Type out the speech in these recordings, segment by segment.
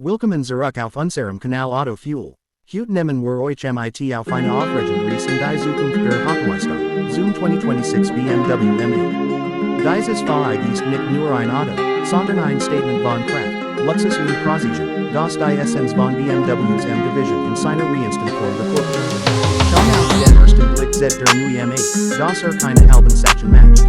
Willkommen zurück auf unserem Kanal Auto Fuel. Heute nehmen euch mit auf eine aufregende Reise in die Zukunft der Hochleistung. Zoom 2026 BMW M8. Dieses Fahrzeug ist nicht nur ein Auto, sondern ein Statement von Kraft, Luxus und Präzision, das die Essenz von BMWs M-Division in seiner reinsten verkörpert. Schon auf den ersten Blick sieht der neue M8, das keine halben Section macht.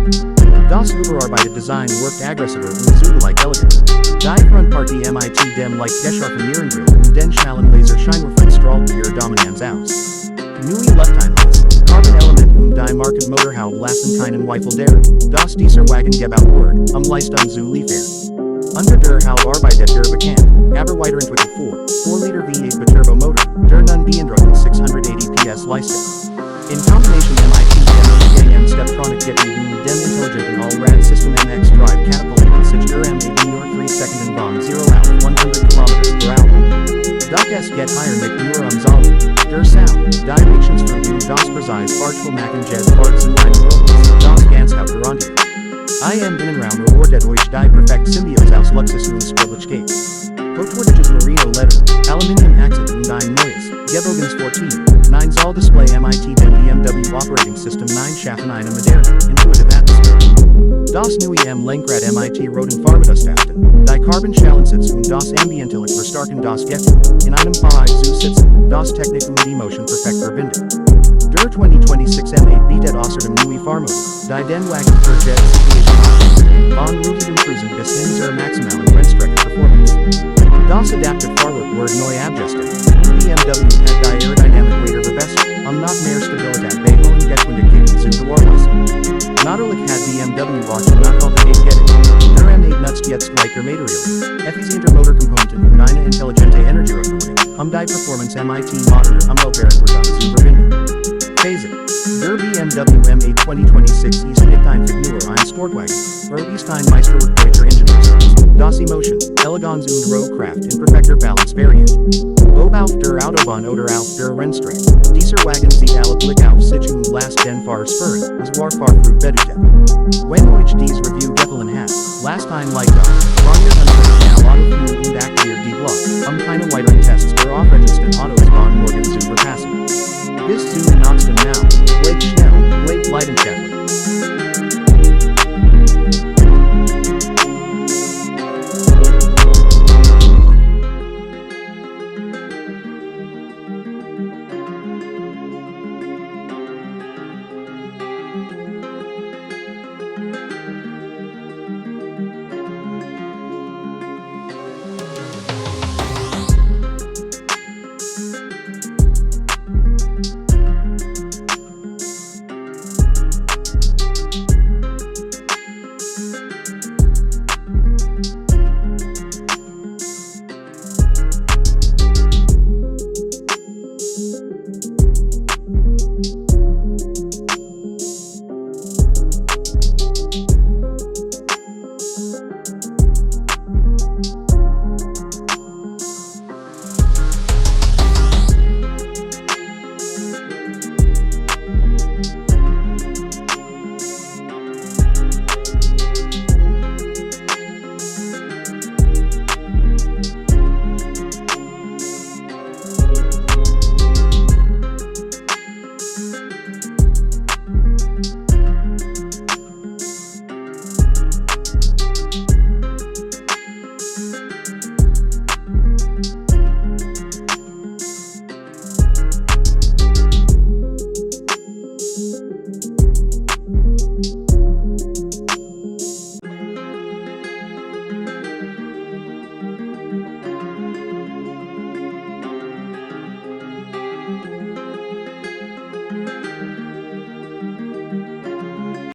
Das überarbeitete Design wirkt aggressiver und zugleich elegant. Die Frontpartie mit dem leicht geschärften Nierengrille und den schnellen Laser-Scheinwerfern strahlt ihre Dominanz aus. Neue Lufteinlässe, Carbon-Elemente und die Markenmotorhaube lassen keinen Zweifel daran, dass dieser Wagen gebaut wurde, Leistung zu liefern. Unter der Haube arbeitet der bekannt, aber weiterentwickelt 4-Liter V8 Turbomotor, der nun beeindruckend 680 PS Leistung. In combination mit dem Steptronic Getty und dem intelligenten Allradsystem M drive catapulted sich der M8 in nur 3 Sekunden von 0 auf 100 km/h. Doch es geht higher mit nur Solid. Der Sound, die Reaktionsfreude und das Präzise Fahrzeug machen Jazz Fahrt zu einem Erlebnis, das ganz Hauptgarantie. Im Innenraum rewarded euch die perfekte Symbiose aus Luxus und Sportlichkeit. Hochwertiges Merino Leder, Aluminium Achse und ein neues, gebogenes 14, 9 Zoll Display mit dem BMW Operating System 9 schaffen eine moderne, intuitive Atmosphäre. Das neue M-Lenkrad mit roten Fahrmodustakten, die Carbon-Schallensitz und das ambientlich verstärken das Gefühl, in einem Fahrzeug zu sitzen, das Technik und Emotion perfekt verbindet. Der 2026 M8 bietet außerdem neue Fahrmodi, die den Wagen für Jet Situation von routigem Cruisen bis hin zur maximalen Rennstreckenperformance. Das Adaptive Fahrwerk wurde neu abgestimmt, und BMW hat die Aerodynamik weiter verbessert, noch mehr Stabilität bei hohen Geschwindigkeiten zu gewährleisten. Natürlich hat BMW auch die Nachhaltigkeit getting. Der M8 nutzt jetzt gleiche Materialien, effizienter Motorkomponenten und eine intelligente Energieregelung, die Performance mit moderner Umweltbeherrschung zu verbinden. Phase. Der BMW M8 2026 ist nicht einfach nur ein Sportwagen, ist ein Meisterwerk deutscher Ingenieurskunst, das Emotion, Eleganz und Rohkraft in perfekter Balance variiert. Ob auf der Autobahn oder auf der Rennstrecke, dieser Wagen sieht alle Blick auf sich und lässt den Fahrer spüren, was Fahrfreude bedeutet. Wenn euch dies Review gefallen hat, lasst ein Like da, abonniert unseren Kanal Auto Fuel und aktiviert